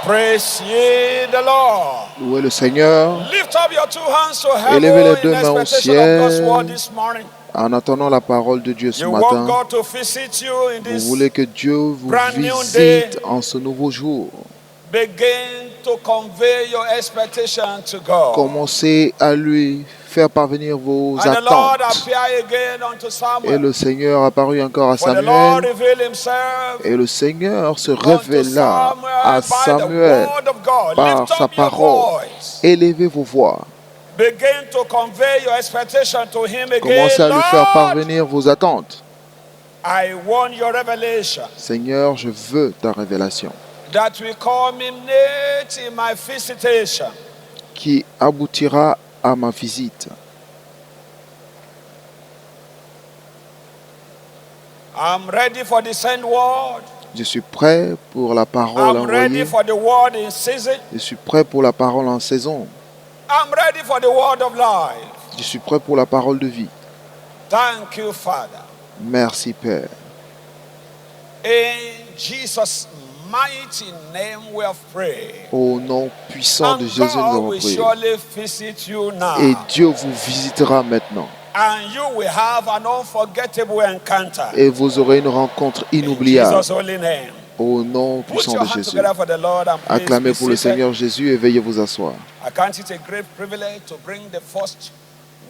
Praise ye the Lord. Louez le Seigneur. Lift up your two hands to heaven Élevez les in deux mains au expectation of God's ciel word this morning. en attendant la parole de Dieu ce You want matin. God to visit you in Vous this voulez que Dieu vous brand new day. visite en ce nouveau jour. Begin to convey your expectation to God. Commencez à lui faire parvenir vos And the Lord attentes. appeared again unto Et Samuel. le Seigneur apparut encore à For the Lord Samuel. revealed himself Et le Seigneur se unto révéla à Samuel by the Samuel word of God. par Lift sa up your parole. voice. Élevez vos voix. Begin to convey your expectation to him again. Commencez à lui faire Lord, parvenir vos attentes. I want your revelation Seigneur, je veux ta révélation that will culminate in my visitation. qui aboutira à ma visite. I'm ready for the sent word. Je suis prêt pour la parole I'm ready envoyée. for the word in season. Je suis prêt pour la parole en saison. I'm ready for the word of life. Je suis prêt pour la parole de vie. Thank you, Father. Merci, Père. In Jesus' mighty name we have prayed. Au nom puissant de And Jésus, nous God avons will prié. surely visit you now. Et Dieu vous visitera maintenant. And you will have an unforgettable encounter. Et vous aurez une rencontre In inoubliable. Jesus' holy name. Au nom Put puissant your de hands Jésus. together for the Lord and please Acclamez be pour le seated. Seigneur Jésus et veuillez vous asseoir. I count it a great privilege to bring the first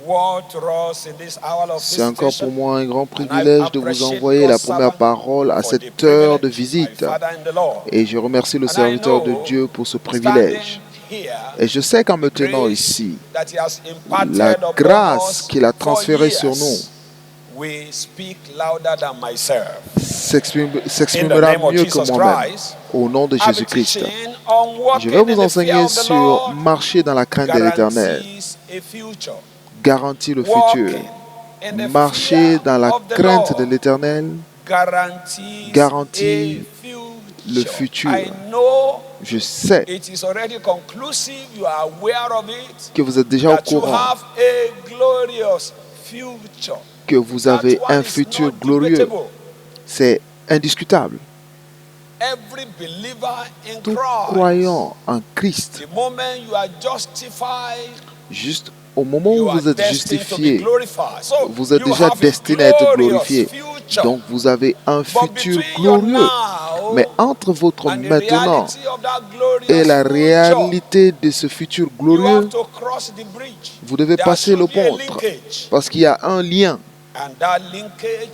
word to us in this hour of C'est encore visitation. pour moi un grand privilège de vous envoyer la première parole à cette heure de visite. Et je remercie le serviteur de Dieu pour ce privilège. Et je sais qu'en me tenant ici, la grâce qu'il a transférée sur nous s'exprimera mieux que moi-même. Au nom de Jésus-Christ, je vais vous enseigner sur marcher dans la crainte de l'Éternel. Garantit le futur. Marcher dans la crainte de l'Éternel garantit le futur. Je sais que vous êtes déjà au courant que vous avez un futur glorieux. C'est indiscutable. Tout croyant en Christ, juste au moment où vous êtes justifié, vous êtes déjà destiné à être glorifié. Donc vous avez un futur glorieux. Mais entre votre maintenant et la réalité de ce futur glorieux, vous devez passer le pont parce qu'il y a un lien.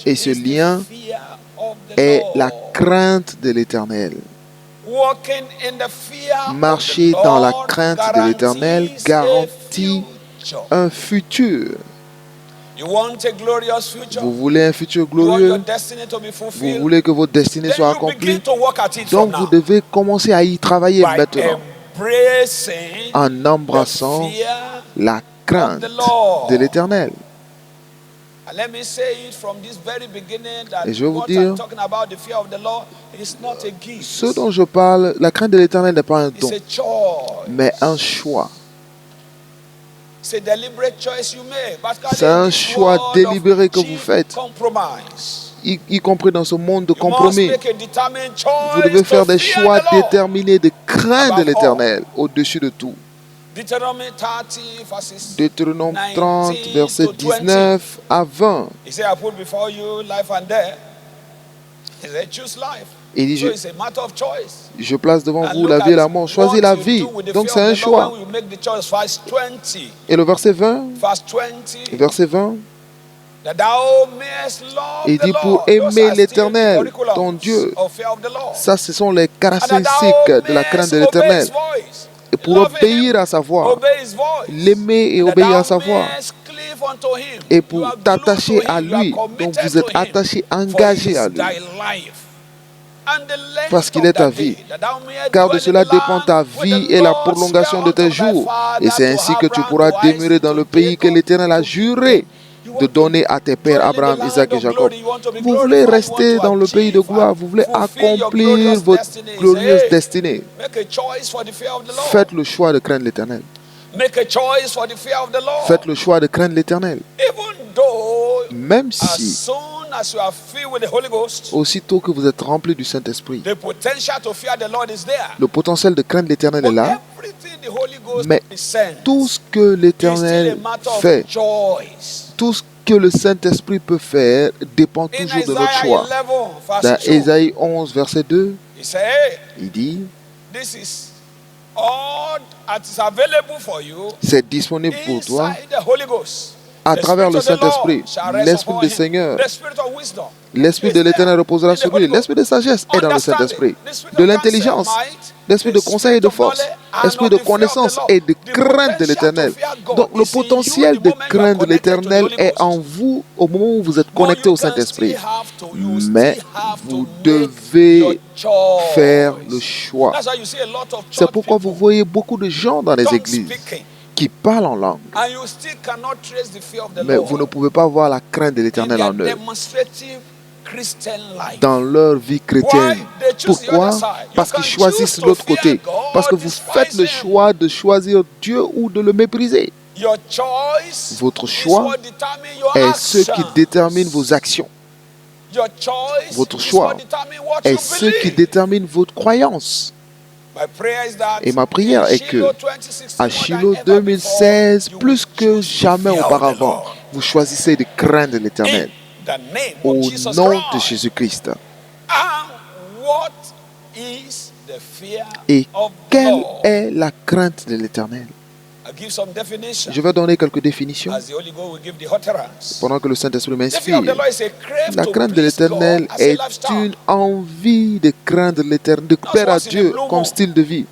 Et ce lien est la crainte de l'Éternel. Marcher dans la crainte de l'Éternel garantit un futur. Vous voulez un futur glorieux? Vous voulez que votre destinée soit accomplie? Donc vous devez commencer à y travailler maintenant en embrassant la crainte de l'Éternel. Et je vais vous dire, ce dont je parle, la crainte de l'Éternel n'est pas un don, mais un choix. C'est un choix délibéré que vous faites, y compris dans ce monde de compromis. Vous devez faire des choix déterminés de crainte de l'Éternel au-dessus de tout. Deutéronome 30, versets 19 à 20. Il dit, je place devant vous la vie et la mort. Choisis la vie. Donc c'est un choix. Et le verset 20, il dit pour aimer l'Éternel, ton Dieu. Ça, ce sont les caractéristiques de la crainte de l'Éternel. Et pour obéir à sa voix, l'aimer et obéir à sa voix. Et pour t'attacher à lui. Donc vous êtes attaché, engagé à lui. Parce qu'il est ta vie. Car de cela dépend ta vie et la prolongation de tes jours. Et c'est ainsi que tu pourras demeurer dans le pays que l'Éternel a juré de donner à tes pères Abraham, Isaac et Jacob. Vous voulez rester dans le pays de gloire, vous voulez accomplir votre glorieuse destinée. Faites le choix de craindre l'Éternel. Faites le choix de craindre l'Éternel. Même si, as you are filled with the Holy Ghost, aussitôt que vous êtes rempli du Saint-Esprit, the potential to fear the Lord is there. le potentiel de craindre l'Éternel est But là, everything the Holy Ghost mais presents tout ce que is still a l'Éternel matter of fait, choice. tout ce que le Saint-Esprit peut faire dépend In toujours de notre Isaiah choix. 11, Dans verse 2, Ésaïe 11, verset 2, he said, hey, il dit, this is all that is available for you c'est disponible pour toi inside the Holy Ghost. à The travers le Spirit of the Lord Saint-Esprit, shall rest l'Esprit upon du him. Seigneur. The Spirit of wisdom L'Esprit is de there l'Éternel reposera in the sur Holy lui. Ghost. L'Esprit de sagesse est dans le Understanding, Saint-Esprit. the Spirit De of l'intelligence, counsel, might, l'Esprit the de conseil et de Spirit of force, knowledge and l'Esprit of de the fear of the connaissance Lord. et de The crainte de potential l'Éternel. to fear God Donc le is in you potentiel the de moment you are crainte de connected to the l'Éternel Holy est Ghost. en vous au moment où vous êtes But connecté you au can Saint-Esprit. you Mais still have to vous make your devez choice. faire le choix. That's why you see a lot of C'est church pourquoi vous people voyez beaucoup de gens dans les tongue églises speaking, qui parlent en langue, and you still cannot trace the fear of the mais vous ne Lord pouvez pas voir la crainte de in l'Éternel their en eux, demonstrative Christian life. dans leur vie chrétienne. Why? They choose the other Pourquoi? side. You Parce can qu'ils choisissent choose to l'autre fear côté. God, Parce que vous faites le despise him. choix de choisir Dieu ou de le mépriser. Your choice Votre is choix what determine your est ce qui actions. détermine vos actions. Your choice Votre is choix what determine what est you ce qui believe. détermine votre croyance. My prayer is that Et ma prière in est que, Shiloh 2016, à more Shiloh than ever 2016, before, plus you que will choose jamais the fear of the auparavant, Lord. vous choisissez de craindre In l'Éternel. the name Au of Jesus nom de Christ. Jésus-Christ. And what is the fear Et of the quelle Lord? est la crainte de l'Éternel? I'll give some definition. Je vais donner quelques définitions As the Holy Ghost will give the utterance. pendant que le Saint-Esprit The fear of the m'inspire. Lord is a crave La to crainte de please l'Éternel God as a est lifestyle. une envie de craindre l'Éternel, de plaire à once in a Dieu blue comme moon. style de vie.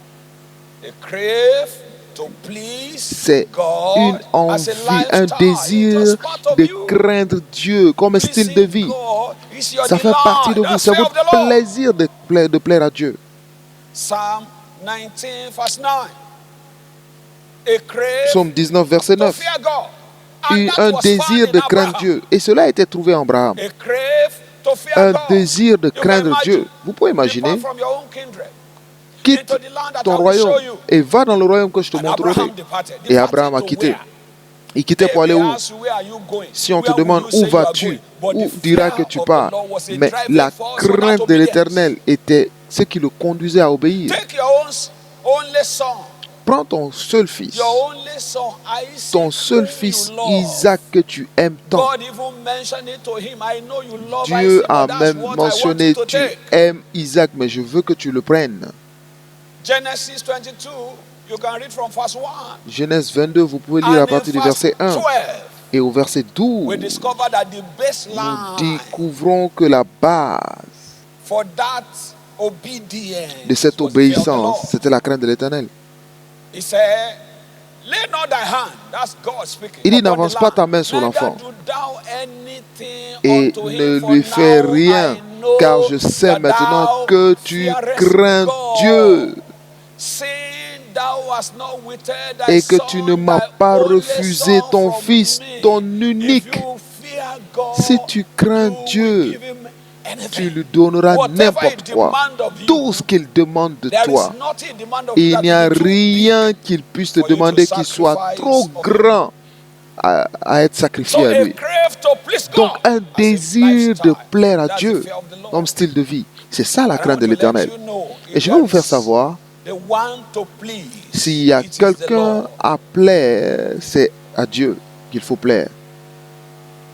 A crave to please C'est God une as envie, a un lifestyle. désir It's just part of de you. craindre Dieu comme un style de vie. Pleasing God is your Ça fait partie de delight. vous, The c'est fear of votre the Lord. plaisir de plaire à Dieu. Psalm 19, verse 9. A crave Psaume 19, verset to 9. fear God. And that Un was désir found in de craindre Abraham. Dieu. Et cela a été trouvé en Abraham. A crave to fear Un God. désir de You can craindre imagine. Dieu. Vous pouvez Depart imaginer, from your own kindred quitte into the land that ton I will royaume show you. et va dans le royaume que je te And montrerai. Abraham departed. Et Abraham a Departed to quitté. where? Il quittait pour aller They où? ask you, where are you going? Si on te Where will demande you say où you are vas-tu, going? But où the diras fear que tu of the pars. Lord was a Mais driving la force for that crainte de obedience. l'Éternel était ce qui le conduisait à obéir. Take your only son, Prends ton seul fils, your only son, Isaac, ton seul whom fils you love. Isaac que tu aimes tant. God even mentioned it to him. I know you love Dieu Isaac, a but that's même what I want mentionné, you to tu take. aimes Isaac, mais je veux que tu le prennes. Genesis 22, you can read from verse 1. Genèse 22, vous pouvez lire And à in partir du verse verset 1. 12, Et au verset we 12, discover that the nous baseline découvrons que la base for that obedience de cette was the fear of the obéissance, Lord. c'était la crainte de l'Éternel. He said, lay not thy hand, that's God speaking. Il dit, upon n'avance the pas land, ta main sur neither l'enfant. do thou anything Et unto him, ne for lui fais now rien, I know car je sais that maintenant thou que tu fearest crains God, Dieu seeing thou hast not withheld thy et que son, tu ne m'as thy pas only refusé son ton from fils, me. ton If unique. you fear God, Si tu crains you will Dieu, give him anything. tu lui donneras Whatever n'importe he quoi. demand of you, Tout ce qu'il demande de there toi. is nothing he demand of you Il that n'y a will be too rien qu'il puisse te for you to demander qui soit sacrifice trop of him. grand à être So sacrifié à a lui. crave to please God Donc un as a désir de lifestyle. plaire à That's Dieu the fear of the Lord. comme style de vie. C'est ça la And I crainte want de to let l'Éternel. you know, if Et je vais vous there faire is savoir, the one to please, s'il y a it is the quelqu'un Lord. à plaire, c'est à Dieu qu'il faut plaire.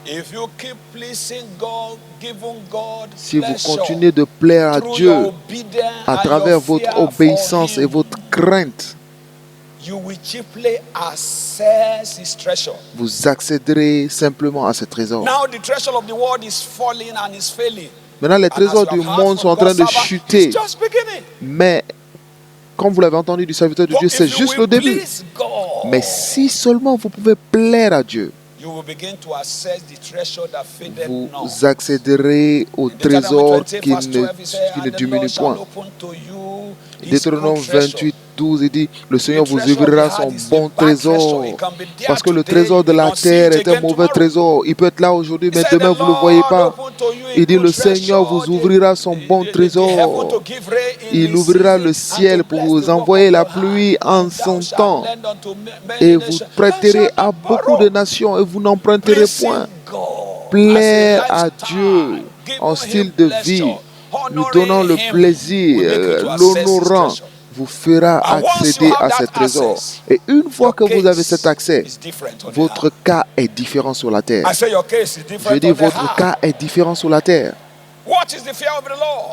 If you keep pleasing God, giving God Si vous pleasure continuez de plaire à through Dieu your obedience à and travers your votre fear obéissance for et him, votre crainte, you will cheaply access his treasure. vous accéderez simplement à ce trésor. Now the treasure of the world is falling and is failing. Maintenant, les And as trésors you du have heard monde sont en from train God's de servant, chuter. it's just beginning. Mais, comme vous l'avez entendu du serviteur de But Dieu, if c'est you juste will le début. please God, Mais si seulement vous pouvez plaire à Dieu, you will begin to access the treasure that fadeth not. vous accéderez au Deuteronomy trésor 20, qui verse 12, he said, qui ne and the diminue Lord shall point. open to you his Deutéronome good treasure. 28, 12, il dit, le Seigneur The vous treasure of the ouvrira heart son is a bon bad treasure. trésor. It can be there Parce que le today, trésor de you la don't see terre it est un again mauvais tomorrow. trésor. Il peut être là aujourd'hui, He mais said, demain the vous ne le voyez Lord pas. open to you a Il dit, good le Seigneur treasure, vous ouvrira son bon the heaven trésor. to give rain in Il his ouvrira season, le and ciel to pour bless vous the work envoyer of la your hand, pluie en and thou son shalt temps. lend unto many Et vous nations, and prêterez shalt à not beaucoup de borrow. nations et vous n'emprunterez Pleasing point. God plaire à Dieu en style de vie, lui donnant le plaisir, l'honorant, vous fera accéder à ce trésor. Et une fois que vous avez cet accès, votre cas est différent sur la terre. Je dis, votre cas est différent sur la terre.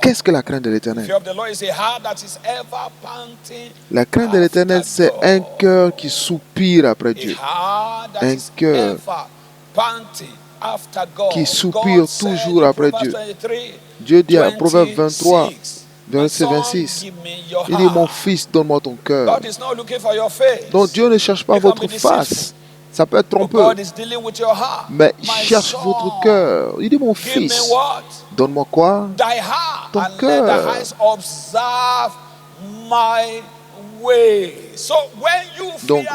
Qu'est-ce que la crainte de l'Éternel? La crainte de l'Éternel, c'est un cœur qui soupire après Dieu. Un cœur qui soupire toujours après Dieu. Dieu dit à Proverbe 23, verset 26, il dit, mon fils, donne-moi ton cœur. Donc Dieu ne cherche pas votre face. Ça peut être trompeux, mais il cherche votre cœur. Il dit, mon fils, donne-moi quoi? Ton cœur. Donc,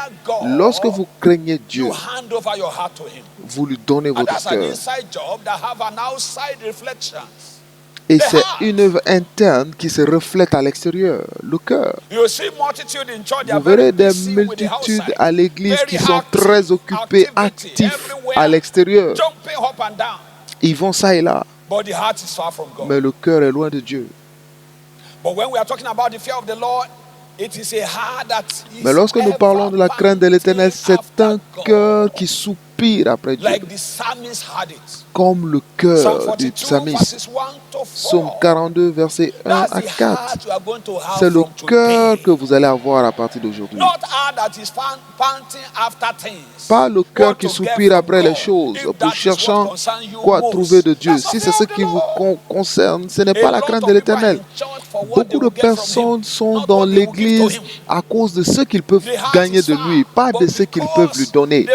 lorsque vous craignez Dieu, vous lui donnez votre cœur. Et c'est une œuvre interne qui se reflète à l'extérieur, le cœur. Vous verrez des multitudes à l'église qui sont très occupés, actifs à l'extérieur. Ils vont ça et là. Mais le cœur est loin de Dieu. Mais lorsque nous parlons de la crainte de l'Éternel, c'est un cœur qui soupire après Dieu. Comme le cœur du psalmiste. Psaume 42, versets 1 à 4. C'est le cœur que vous allez avoir à partir d'aujourd'hui. Pas le cœur qui soupire après les choses, pour cherchant quoi trouver de Dieu. Si c'est ce qui vous concerne, ce n'est pas la crainte de l'Éternel. Beaucoup de personnes sont dans l'église à cause de ce qu'ils peuvent gagner de lui, pas de ce qu'ils peuvent lui donner.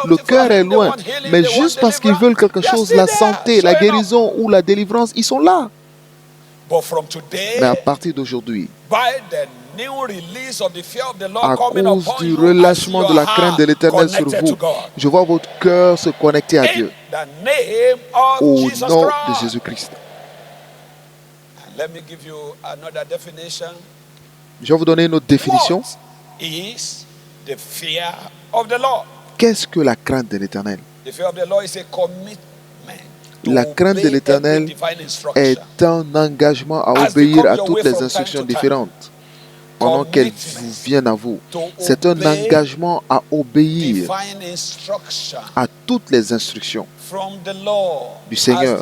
Le cœur est loin, mais juste parce qu'ils veulent quelque chose, la santé, la guérison ou la délivrance, ils sont là. Mais à partir d'aujourd'hui, à cause du relâchement de la crainte de l'Éternel sur vous, je vois votre cœur se connecter à Dieu. Au nom de Jésus-Christ. Je vais vous donner une autre définition. Qu'est-ce que la crainte de l'Éternel? La crainte de l'Éternel est un engagement à obéir à toutes les instructions différentes pendant qu'elles vous viennent à vous. C'est un engagement à obéir à toutes les instructions du Seigneur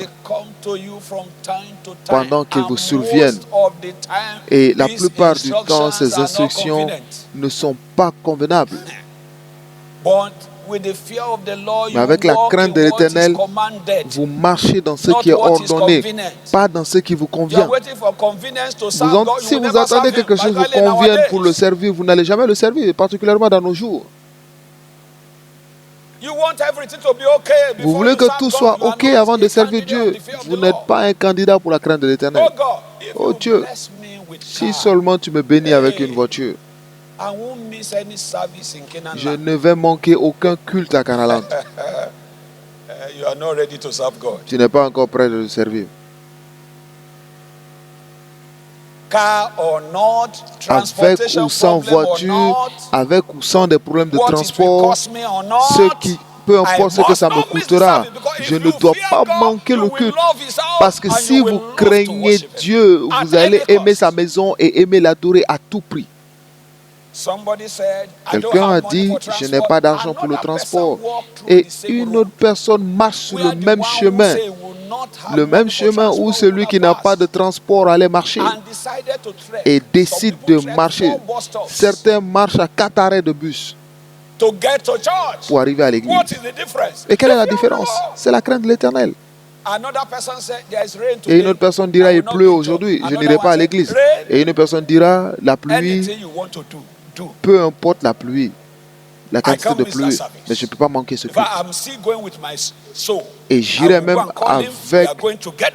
pendant qu'ils vous surviennent. Et la plupart du temps, ces instructions ne sont pas convenables. Mais avec la crainte de l'Éternel, vous marchez dans ce qui est ordonné, pas dans ce qui vous convient. Si vous attendez que quelque chose vous convienne pour le servir, vous n'allez jamais le servir, particulièrement dans nos jours. Vous voulez que tout soit OK avant de servir Dieu. Vous n'êtes pas un candidat pour la crainte de l'Éternel. Oh Dieu, si seulement tu me bénis avec une voiture, je ne vais manquer aucun culte à Canaland. Tu n'es pas encore prêt de le servir. Avec ou sans voiture, avec ou sans des problèmes de transport, peu importe ce que ça me coûtera, je ne dois pas manquer le culte. Parce que si vous craignez Dieu, vous allez aimer sa maison et aimer l'adorer à tout prix. Quelqu'un a dit, je n'ai pas d'argent pour le transport. Et une autre personne marche sur le même chemin. Le même chemin où celui qui n'a pas de transport allait marcher. Et décide de marcher. Certains marchent à 4 arrêts de bus pour arriver à l'église. Et quelle est la différence? C'est la crainte de l'Éternel. Et une autre personne dira, il pleut aujourd'hui, je n'irai pas à l'église. Et une autre personne dira, la pluie, peu importe la pluie, la quantité de pluie, mais je ne peux pas manquer ce culte. Et j'irai même avec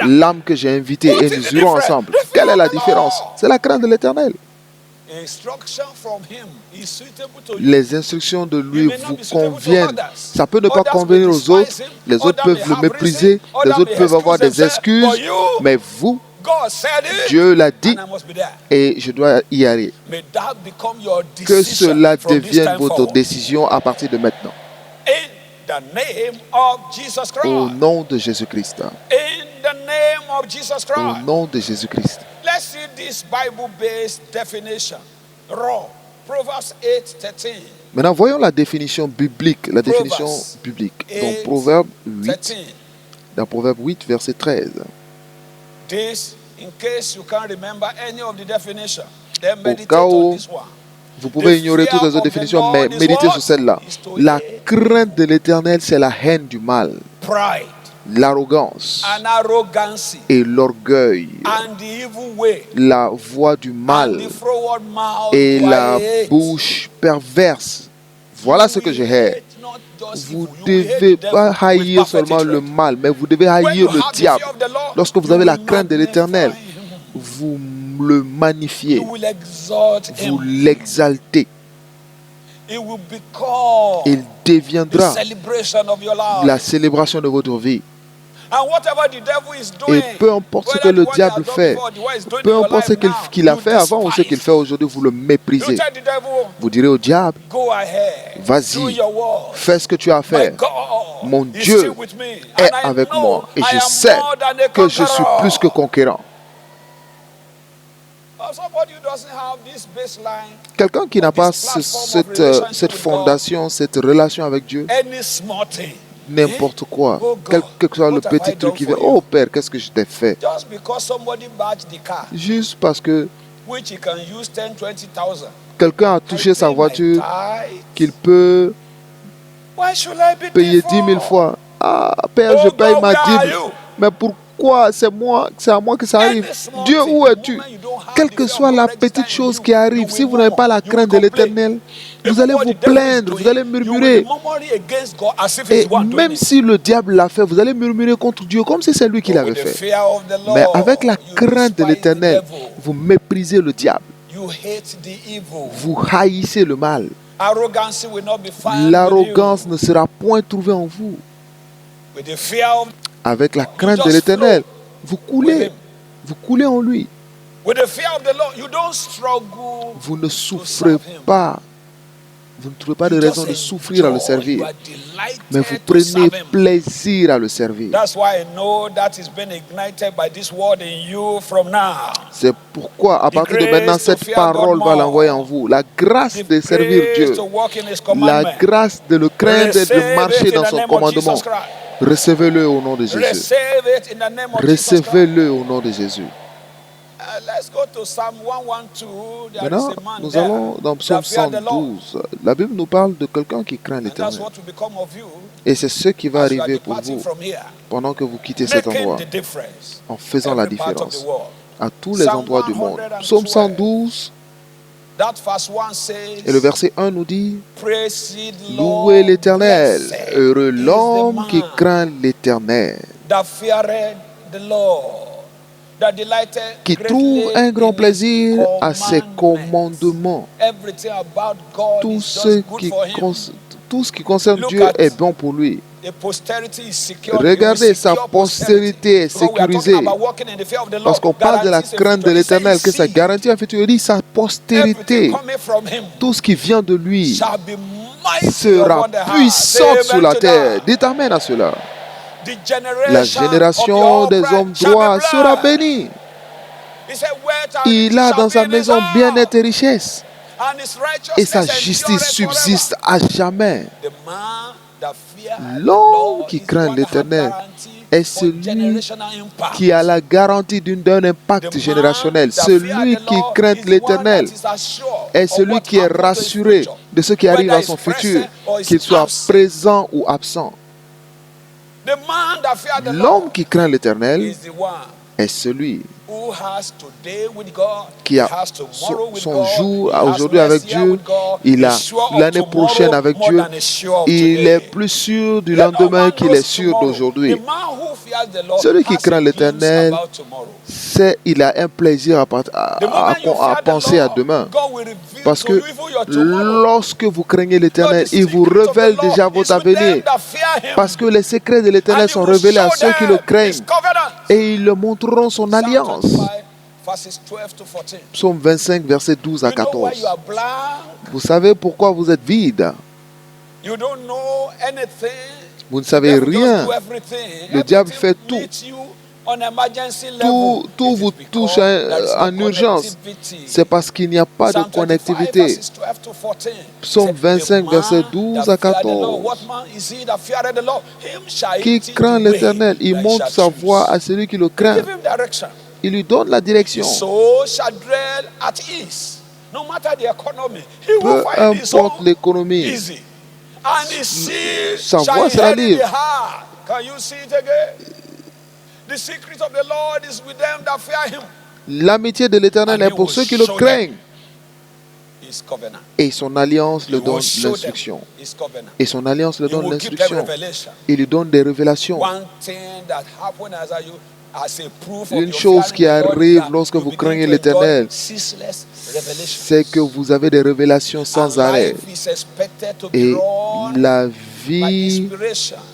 l'âme que j'ai invitée et nous irons ensemble. Quelle est la différence? C'est la crainte de l'Éternel. Les instructions de lui vous conviennent. Ça peut ne pas convenir aux autres. Les autres peuvent le mépriser. Les autres peuvent avoir des excuses. Mais vous, Dieu l'a dit et je dois y aller. Que cela devienne votre décision à partir de maintenant. the name of Jesus Christ. Au nom de Jésus-Christ. In the name of Jesus Christ. Au nom de Jésus-Christ. Let's see this Bible-based definition. Raw. Proverbs 8:13. Maintenant, voyons la définition biblique. La définition biblique. Donc, Proverbe 8, dans Proverbe 8, verset 13. This, in case you can't remember any of the definition, then Au meditate cas on où this one. vous pouvez ignorer toutes les autres définitions, mais méditez sur celle-là. La crainte de l'Éternel, c'est la haine du mal, Pride l'arrogance and arrogancy et l'orgueil, and the evil way la voix du and mal the froward mouth et do la I hate. bouche perverse. Voilà ce que je hais. Not just Vous evil, you ne hate devez the devil pas with haïr perfect seulement le hatred. mal, mais vous devez When haïr you le have the diable. fear of the Lord, Lorsque vous you avez la will crainte de l'Éternel, magnify him. vous le magnifiez, You will exalt vous him. l'exaltez. It will become Il the deviendra celebration of your life. la célébration de votre vie. And whatever the devil is doing, Et peu importe ce whether que le the one diable he has done fait, before, the one he's doing peu in your importe ce life now, qu'il a you fait avant ou ce qu'il despise. fait aujourd'hui, vous le You méprisez. tell the devil, Vous direz au diable, go ahead, do vas-y, your work. fais ce que tu as à My faire. God Mon is Dieu still with me. est And I avec know moi et I je am sais more than a que je suis conqueror. plus que conquérant. Somebody who doesn't have this baseline, Quelqu'un qui n'a pas cette fondation, cette relation avec Dieu, any small thing, n'importe quoi, Oh quel God, que soit le what have I petit truc done qui for vient, you? oh Père, qu'est-ce que je t'ai fait? just because somebody badged the car, Juste parce que which he can use 10, 20,000. quelqu'un a touché sa voiture, qu'il peut Why should I be payer thankful? 10 000 fois. Ah, Père, Oh je paye God, ma where are dîme. you? Mais pourquoi c'est à moi que ça arrive? Dieu, où es-tu? Quelle que soit la petite chose qui arrive, si vous n'avez pas la crainte de l'Éternel, vous allez vous plaindre, vous allez murmurer. Et même si le diable l'a fait, vous allez murmurer contre Dieu comme si c'est lui qui l'avait fait. Mais avec la crainte de l'Éternel, vous méprisez le diable. Vous haïssez le mal. L'arrogance ne sera point trouvée en vous. Avec la crainte de l'Éternel, vous coulez en lui. Vous ne souffrez pas. Vous ne trouvez pas de raison de souffrir à le servir. Mais vous prenez plaisir à le servir. C'est pourquoi, à partir de maintenant, cette parole va l'envoyer en vous. La grâce de servir Dieu. La grâce de le craindre et de marcher dans son commandement. Recevez-le au nom de Jésus. Recevez-le au nom de Jésus. Maintenant, nous allons dans Psaume 112. La Bible nous parle de quelqu'un qui craint l'Éternel. Et c'est ce qui va arriver pour vous pendant que vous quittez cet endroit, en faisant la différence à tous les endroits du monde. Psaume 112, et le verset 1 nous dit: Louez l'Éternel, heureux l'homme qui craint l'Éternel, qui trouve un grand plaisir à ses commandements. Tout ce qui concerne Dieu est bon pour lui. Regardez, sa postérité est sécurisée. Parce qu'on parle de la crainte de l'Éternel, que sa garantie a fait, il dit sa postérité, tout ce qui vient de lui sera puissant sur la terre. Dites amen à cela. La génération des hommes droits sera bénie. Il a dans sa maison bien-être et richesse, et sa justice subsiste à jamais. L'homme qui craint l'Éternel est celui qui a la garantie d'un impact générationnel. Celui qui craint l'Éternel est celui qui est rassuré de ce qui arrive à son futur, qu'il soit présent ou absent. L'homme qui craint l'Éternel est celui qui a son jour aujourd'hui avec Dieu, il a l'année prochaine avec Dieu, il est plus sûr du lendemain qu'il est sûr d'aujourd'hui. Celui qui craint l'Éternel, il a un plaisir à penser à demain. Parce que lorsque vous craignez l'Éternel, il vous révèle déjà votre avenir. Parce que les secrets de l'Éternel sont révélés à ceux qui le craignent. Et ils le montreront son alliance. Psaume 25, versets 12 à 14. Vous savez pourquoi vous êtes vide? Vous ne savez rien. Le diable fait tout. Tout vous touche en urgence. C'est parce qu'il n'y a pas de connectivité. Psaume 25, verset 12 à 14. Qui craint l'Éternel, il montre sa voix à celui qui le craint. Il lui donne la direction. Peu importe l'économie, sa voix sera libre. L'amitié de l'Éternel est pour ceux qui le craignent. Et son alliance le donne l'instruction. Et son alliance le donne l'instruction. Il lui donne des révélations. Une chose qui arrive lorsque vous craignez l'Éternel, c'est que vous avez des révélations sans arrêt. Et la vie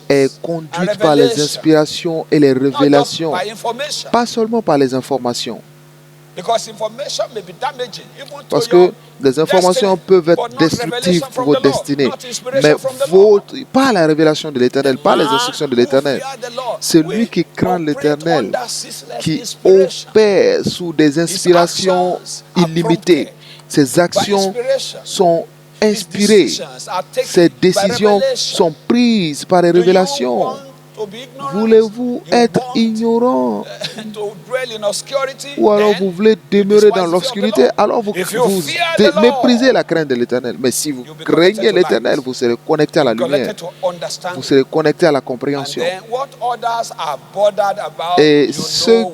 est conduite par les inspirations et les révélations, pas seulement par les informations. Parce que les informations peuvent être destructives pour votre destinée. Mais pas la révélation de l'Éternel, pas les instructions de l'Éternel. Celui qui craint l'Éternel, qui opère sous des inspirations illimitées. Ses actions sont inspirées. Ses décisions sont prises par les révélations. Voulez-vous être ignorant? Ou alors vous voulez demeurer dans l'obscurité? Alors vous méprisez la crainte de l'Éternel. Mais si vous craignez l'Éternel, vous serez connecté à la lumière. Vous serez connecté à la compréhension. Et ceux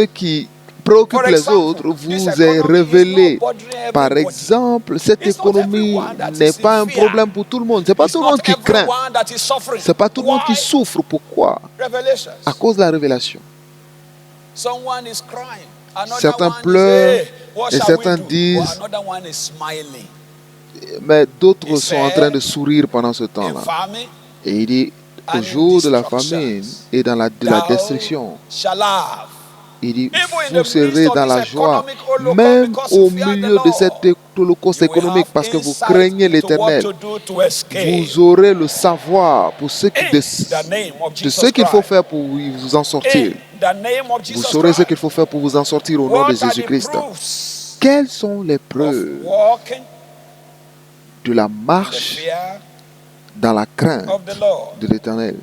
qui préoccupe les autres vous est révélé. Par exemple, cette économie n'est pas un problème pour tout le monde. Ce n'est pas tout le monde qui craint. Ce n'est pas tout le monde qui souffre. Pourquoi? À cause de la révélation. Certains pleurent et certains disent, mais d'autres sont en train de sourire pendant ce temps-là. Et il dit, au jour de la famine et de la destruction, il dit, vous serez dans la joie, même au milieu de cette holocauste économique, parce que vous craignez l'Éternel. Vous aurez le savoir de ce qu'il faut faire pour vous en sortir. Vous saurez ce qu'il faut faire pour vous en sortir au nom de Jésus-Christ. Quelles sont les preuves de la marche dans la crainte de l'Éternel?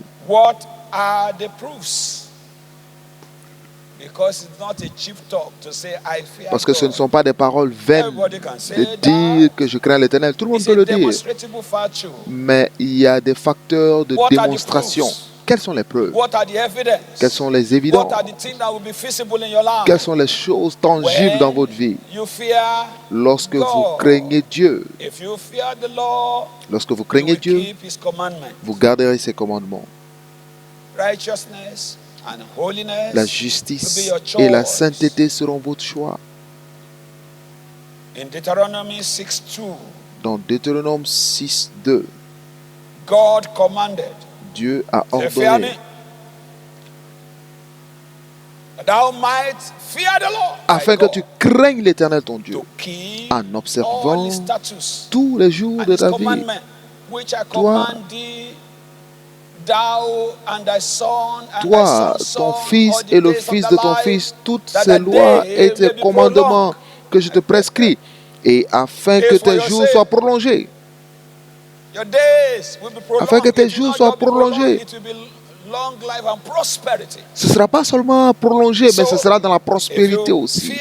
Parce que ce ne sont pas des paroles vaines de dire que je crains l'Éternel. Tout le monde peut le dire. Mais il y a des facteurs de démonstration. Quelles sont les preuves? Quelles sont les évidences? Quelles sont les choses tangibles dans votre vie? Lorsque vous craignez Dieu, vous garderez ses commandements. La justice et la sainteté seront votre choix. Dans Deutéronome 6:2, Dieu a ordonné afin que tu craignes l'Éternel ton Dieu en observant tous les jours de ta vie. Toi, ton fils et le fils de ton fils, toutes ces lois et tes commandements que je te prescris, et afin que tes jours soient prolongés. Afin que tes jours soient prolongés. Ce ne sera pas seulement prolongé, mais ce sera dans la prospérité aussi.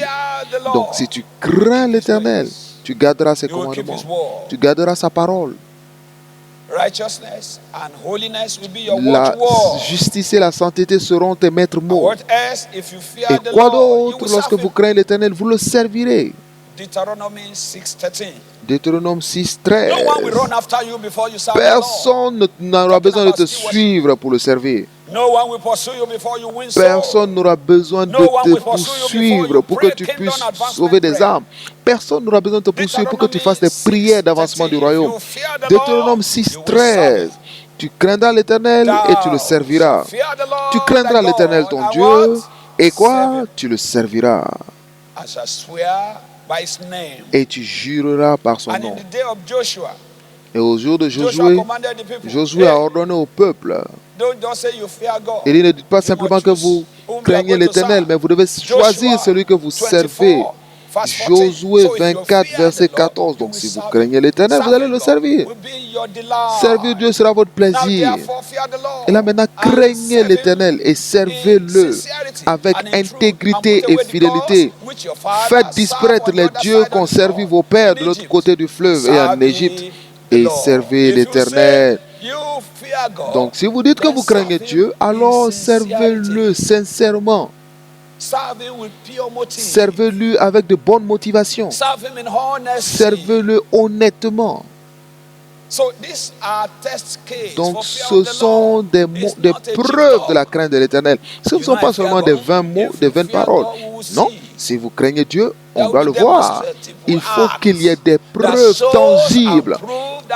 Donc, si tu crains l'Éternel, tu garderas ses commandements, tu garderas sa parole. La justice et la sainteté seront tes maîtres mots. Et quoi d'autre? Lorsque vous craignez l'Éternel, vous le servirez. Deutéronome 6:13. Personne n'aura besoin de te suivre pour le servir. Personne n'aura besoin de te poursuivre pour que tu puisses sauver des âmes. Personne n'aura besoin de te poursuivre pour que tu fasses des prières d'avancement du royaume. Deutéronome 6:13. Tu craindras l'Éternel et tu le serviras. Tu craindras l'Éternel ton Dieu et quoi? Tu le serviras. Et tu jureras par son nom. Et au jour de Josué, Josué a ordonné au peuple. Il ne dit pas simplement que vous craignez l'Éternel, mais vous devez choisir celui que vous servez. Josué 24, verset 14. Donc si vous craignez l'Éternel, vous allez le servir. Servir Dieu sera votre plaisir. Et là maintenant, craignez l'Éternel et servez-le avec intégrité et fidélité. Faites disparaître les dieux qu'ont servi vos pères de l'autre côté du fleuve et en Égypte et servez l'Éternel. Donc si vous dites que vous craignez Dieu, alors servez-le sincèrement. Servez-le avec de bonnes motivations. Servez-le honnêtement. Donc ce sont des preuves de la crainte de l'Éternel. Ce ne sont pas seulement des vains mots, des vaines paroles. Non, si vous craignez Dieu, on doit le voir. Il faut qu'il y ait des preuves tangibles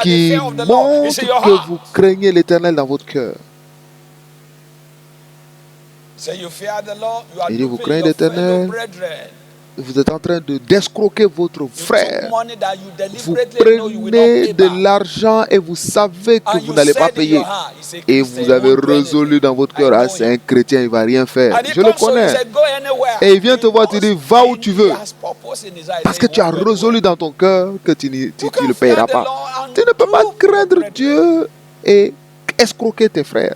qui montrent que vous craignez l'Éternel dans votre cœur. Il dit, vous craignez l'Éternel, vous êtes en train d'escroquer votre frère. Vous prenez de l'argent et vous savez que vous n'allez pas payer. Et vous avez résolu dans votre cœur, ah, c'est un chrétien, il ne va rien faire. Je le connais. Et il vient te voir, tu dis, va où tu veux. Parce que tu as résolu dans ton cœur que tu ne le payeras pas. Tu ne peux pas craindre Dieu et escroquer tes frères.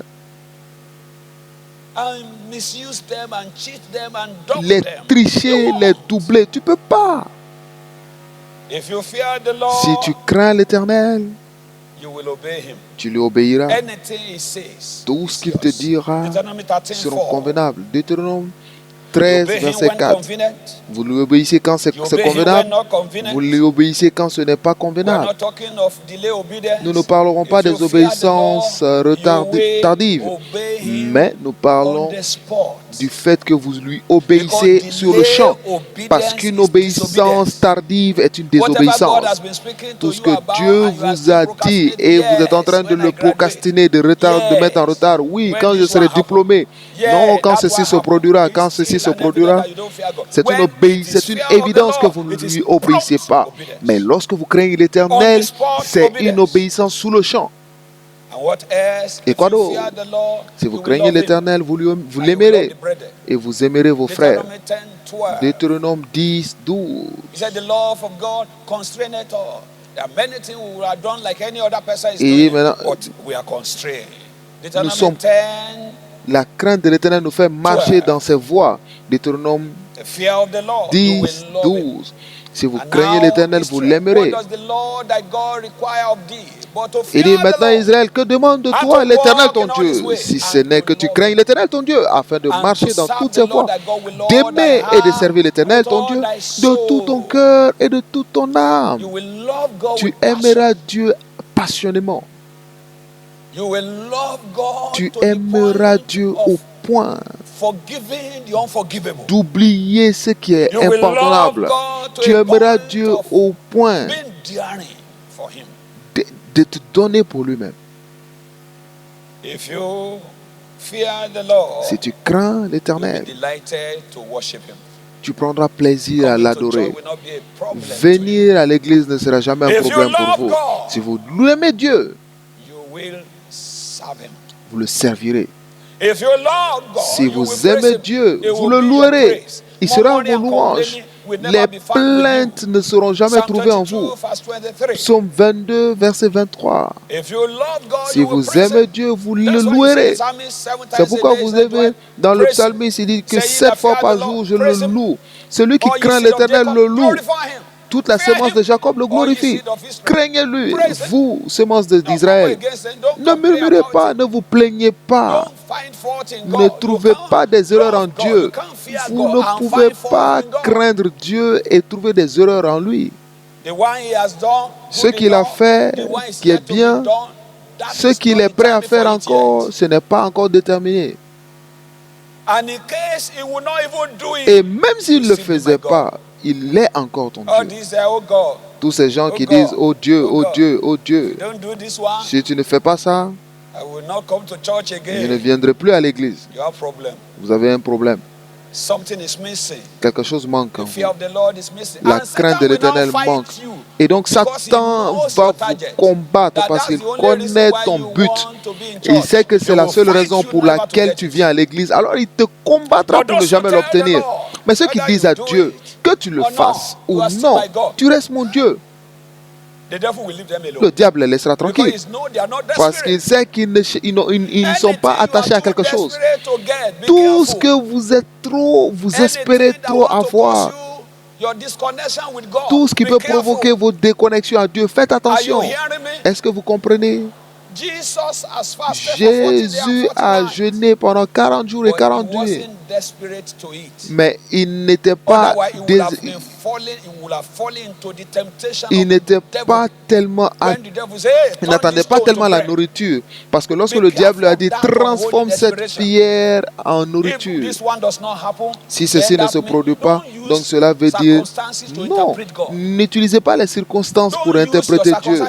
Les tricher, les doubler, tu ne peux pas. Si tu crains l'Éternel, tu lui obéiras. Tout ce qu'il te dira sera convenable. Deutéronome 13, verset 4. Vous lui obéissez quand c'est convenable. Vous lui obéissez quand ce n'est pas convenable. Nous ne parlerons pas des obéissances tardives, mais nous parlons du fait que vous lui obéissez sur le champ. Parce qu'une obéissance tardive est une désobéissance. Tout ce que Dieu vous a dit et vous êtes en train de le procrastiner, de mettre en retard. Oui, quand je serai diplômé. Non, quand ceci se produira, quand ceci se produira. C'est une évidence que vous ne lui obéissez pas. Mais lorsque vous craignez l'Éternel, c'est une obéissance sous le champ. Et quoi d'autre? Si vous craignez l'Éternel, vous l'aimerez et vous aimerez vos frères. Deutéronome 10, 12. Et maintenant, nous sommes... La crainte de l'Éternel nous fait marcher dans ses voies. Deutéronome 10, 12. Si vous craignez l'Éternel, vous l'aimerez. Il dit maintenant, Israël, que demande de toi l'Éternel ton Dieu, si ce n'est que tu craignes l'Éternel ton Dieu, afin de marcher dans toutes ses voies, d'aimer et de servir l'Éternel ton Dieu de tout ton cœur et de toute ton âme. Tu aimeras Dieu passionnément. Tu aimeras Dieu au point d'oublier ce qui est impardonnable. Tu aimeras Dieu au point de te donner pour lui-même. Si tu crains l'Éternel, tu prendras plaisir à l'adorer. Venir à l'église ne sera jamais un problème pour vous. Si vous aimez Dieu, vous le servirez. Si vous aimez Dieu, vous le louerez. Il sera vos louanges. Les plaintes ne seront jamais trouvées en vous. Psaume 22, verset 23. Si vous aimez Dieu, vous le louerez. C'est pourquoi vous aimez, dans le psalmiste, il dit que 7 fois par jour, je le loue. Celui qui craint l'Éternel le loue. Toute la sémence de Jacob le glorifie. Craignez-lui, vous, sémence d'Israël. Ne murmurez pas, ne vous plaignez pas. Ne trouvez pas des erreurs en Dieu. Vous ne pouvez pas craindre Dieu et trouver des erreurs en lui. Ce qu'il a fait, qui est bien, ce qu'il est prêt à faire encore, ce n'est pas encore déterminé. Et même s'il ne le faisait pas, il est encore ton Dieu. Tous ces gens qui disent, oh Dieu, oh Dieu, oh Dieu, si tu ne fais pas ça, je ne viendrai plus à l'église. Vous avez un problème. Quelque chose manque en vous. La crainte de l'Éternel manque. Et donc Satan va vous combattre parce qu'il connaît ton but. Il sait que c'est la seule raison pour laquelle tu viens à l'église. Alors il te combattra pour ne jamais l'obtenir. Mais ceux qui disent à Dieu que tu le fasses ou non, tu restes mon Dieu. Le diable les laissera tranquilles parce qu'il sait qu'ils ne sont pas attachés à quelque chose. Tout ce que vous espérez trop avoir, tout ce qui peut provoquer vos déconnexions à Dieu, faites attention. Est-ce que vous comprenez? Jésus a jeûné pendant 40 jours et 40 nuits. Mais il n'était pas tellement il n'attendait pas tellement la nourriture, parce que lorsque le diable a dit transforme cette pierre en nourriture, si ceci ne se produit pas, donc cela veut dire non, n'utilisez pas les circonstances pour interpréter Dieu.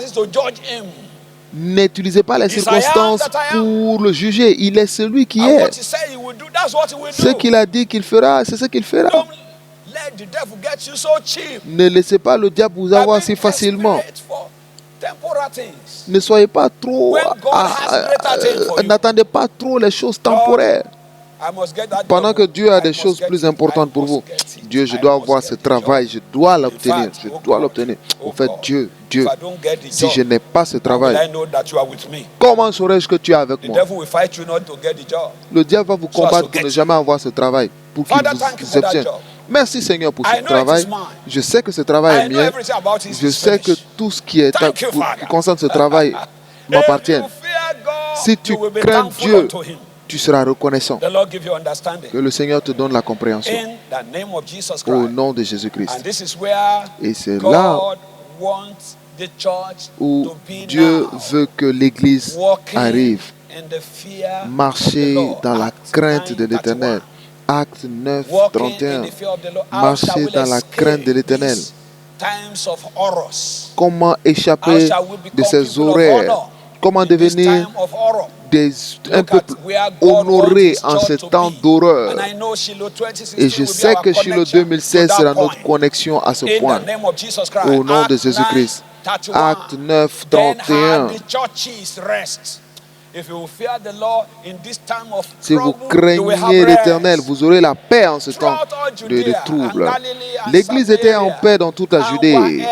N'utilisez pas les circonstances pour le juger. Il est celui qui est. Ce qu'il a dit qu'il fera, c'est ce qu'il fera. Ne laissez pas le diable vous avoir si facilement. Ne soyez pas trop... N'attendez pas trop les choses temporaires. Pendant que Dieu a des choses plus importantes pour vous. Dieu, je dois avoir ce travail, je dois l'obtenir, je dois l'obtenir. En fait, Dieu, si je n'ai pas ce travail, comment saurais-je que tu es avec moi? Le diable va vous combattre pour ne jamais avoir ce travail, pour qu'il vous obtienne. Merci Seigneur pour ce travail. Je sais que ce travail est mien. Je sais que tout ce qui concerne ce travail m'appartient. Si tu crains Dieu, tu seras reconnaissant. Que le Seigneur te donne la compréhension. Au nom de Jésus-Christ. Et c'est là où Dieu veut que l'Église arrive. Marcher dans la crainte de l'Éternel. Acte 9, 31. Marcher dans la crainte de l'Éternel. Comment échapper de ces horaires? Comment devenir un peuple honoré en ce temps d'horreur. Et je sais que Shiloh 2016 sera notre connexion à ce point. Au nom de Jésus-Christ. Acte 9, 31. Si vous craignez l'Éternel, vous aurez la paix en ce temps de trouble. L'Église était en paix dans toute la Judée.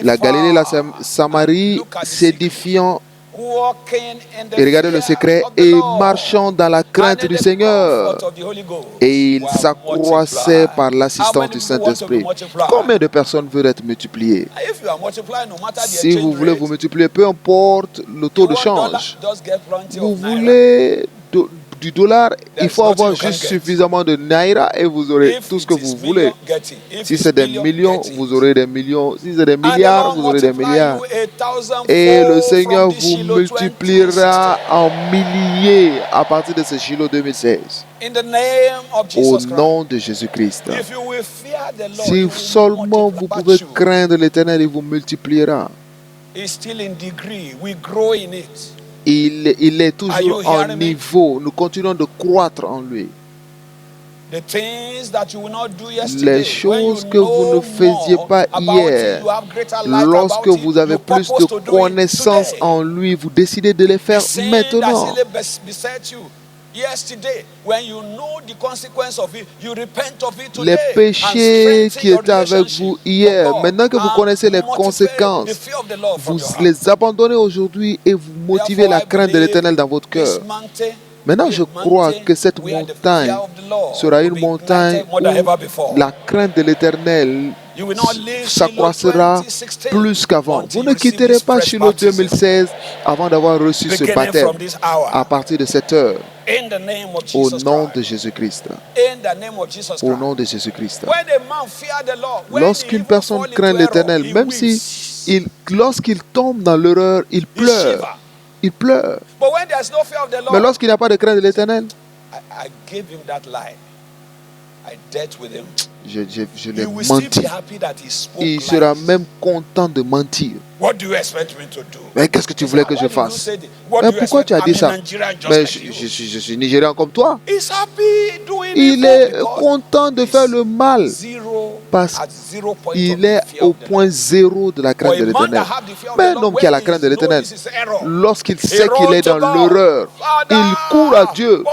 La Galilée et la Samarie s'édifiant. Et regardez le secret, et marchant dans la crainte du Seigneur. Et il s'accroissait par l'assistance du Saint-Esprit. Combien de personnes veulent être multipliées? Si vous voulez vous multiplier, peu importe le taux de change. Vous voulez du dollar, il faut avoir juste suffisamment de naira et vous aurez tout ce que vous voulez. Si c'est des millions, vous aurez des millions. Si c'est des milliards, vous aurez des milliards. Et le Seigneur vous multipliera en milliers à partir de ce Shiloh 2016. Au nom de Jésus-Christ. Si seulement vous pouvez craindre l'Éternel, il vous multipliera. Il est toujours en niveau. Nous continuons de croître en lui. Les choses que vous ne faisiez pas hier, lorsque vous avez plus de connaissances en lui, vous décidez de les faire maintenant. Les péchés qui étaient avec vous hier, maintenant que vous connaissez les conséquences, vous les abandonnez aujourd'hui et vous motivez la crainte de l'Éternel dans votre cœur. Maintenant, je crois que cette montagne sera une montagne où la crainte de l'Éternel s'accroissera plus qu'avant. Vous ne quitterez pas Shiloh 2016 avant d'avoir reçu ce baptême à partir de cette heure. Au nom de Jésus-Christ. Au nom de Jésus-Christ. Lorsqu'une personne craint l'Éternel, même si lorsqu'il tombe dans l'erreur, il pleure. Il pleure. Mais lorsqu'il n'y a pas de crainte de l'Éternel, je l'ai menti. Il sera même content de mentir. Mais qu'est-ce que tu voulais que je fasse? Mais pourquoi tu as dit ça? Mais je suis Nigérian comme toi. Il est content de faire le mal parce qu'il est au point zéro de la crainte de l'Éternel. Mais un homme qui a la crainte de l'Éternel, lorsqu'il sait qu'il est dans l'erreur, il court à Dieu.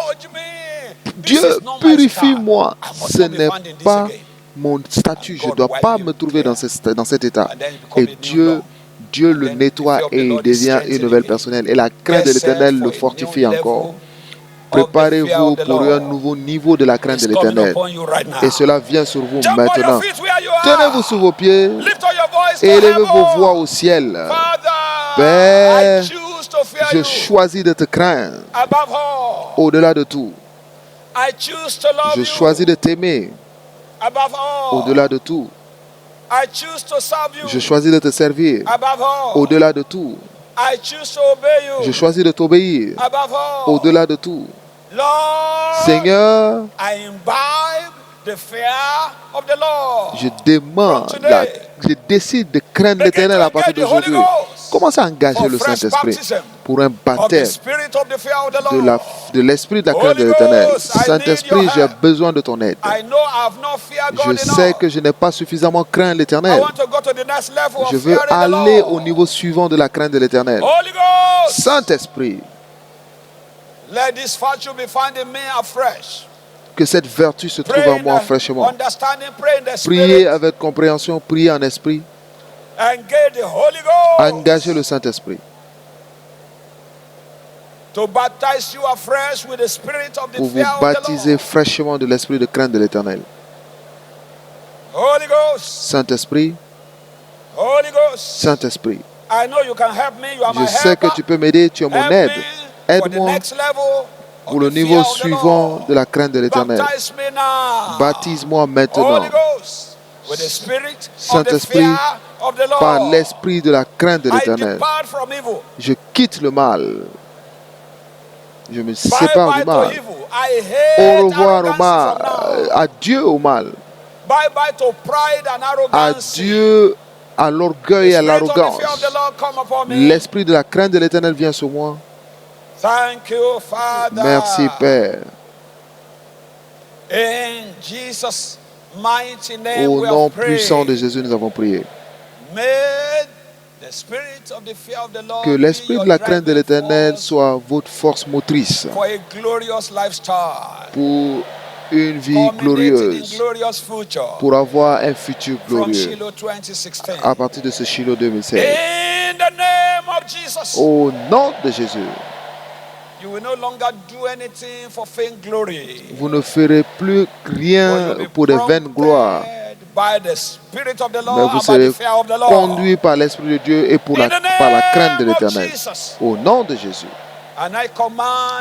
Dieu, purifie-moi. Ce n'est pas mon statut. Je ne dois pas me trouver dans cet état. Et Dieu le nettoie et il devient une nouvelle personne. Et la crainte de l'Éternel le fortifie encore. Préparez-vous pour un nouveau niveau de la crainte de l'Éternel. Et cela vient sur vous maintenant. Tenez-vous sur vos pieds et élevez vos voix au ciel. Père, je choisis de te craindre au-delà de tout. Je choisis de t'aimer au-delà de tout. Je choisis de te servir au-delà de tout. Je choisis de t'obéir au-delà de tout. Seigneur, je décide de craindre l'Éternel à partir d'aujourd'hui. Commencez à engager le Saint-Esprit pour un baptême de l'Esprit de la crainte de l'Éternel. Saint-Esprit, j'ai besoin de ton aide. Je sais que je n'ai pas suffisamment craint l'Éternel. Je veux aller au niveau suivant de la crainte de l'Éternel. Saint-Esprit, que cette vertu se trouve en moi fraîchement. Priez avec compréhension, priez en esprit. Engagez le Saint-Esprit pour vous baptiser fraîchement de l'esprit de crainte de l'Éternel. Saint-Esprit, Saint-Esprit, je sais que tu peux m'aider, tu es mon aide. Aide-moi pour le niveau suivant de la crainte de l'Éternel. Baptise-moi maintenant. Saint-Esprit, par l'esprit de la crainte de l'Éternel, je quitte le mal. Je me sépare du mal. Au revoir au mal. Adieu au mal. Adieu à l'orgueil et à l'arrogance. L'esprit de la crainte de l'Éternel vient sur moi. Merci, Père. Au nom puissant de Jésus, nous avons prié. Que l'esprit de la crainte de l'Éternel soit votre force motrice pour une vie glorieuse, pour avoir un futur glorieux à partir de ce Shiloh 2016. Au nom de Jésus. Vous ne ferez plus rien pour des vaines gloires, mais vous serez conduit par l'Esprit de Dieu et par la crainte de l'Éternel. Au nom de Jésus.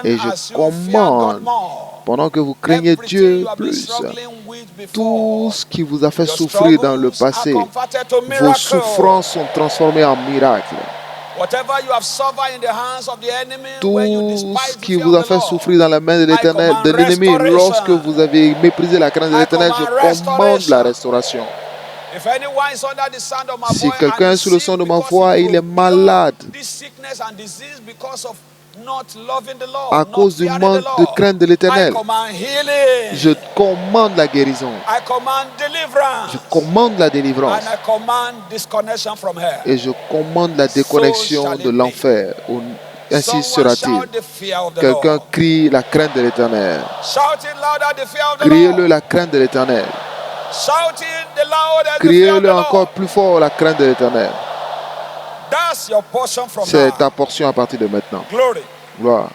Et je commande, pendant que vous craignez Dieu plus, tout ce qui vous a fait souffrir dans le passé, vos souffrances sont transformées en miracles. Tout ce qui vous a fait souffrir dans la main de l'Éternel, de l'ennemi, lorsque vous avez méprisé la crainte de l'Éternel, je commande la restauration. Si quelqu'un est sous le son de ma voix, il est malade à cause du manque de crainte de l'Éternel, je commande la guérison. Je commande la délivrance. Et je commande la déconnexion de l'enfer. Ainsi sera-t-il. Quelqu'un crie la crainte de l'Éternel. Criez-le la crainte de l'Éternel. Criez-le encore plus fort la crainte de l'Éternel. C'est ta portion à partir de maintenant. Gloire.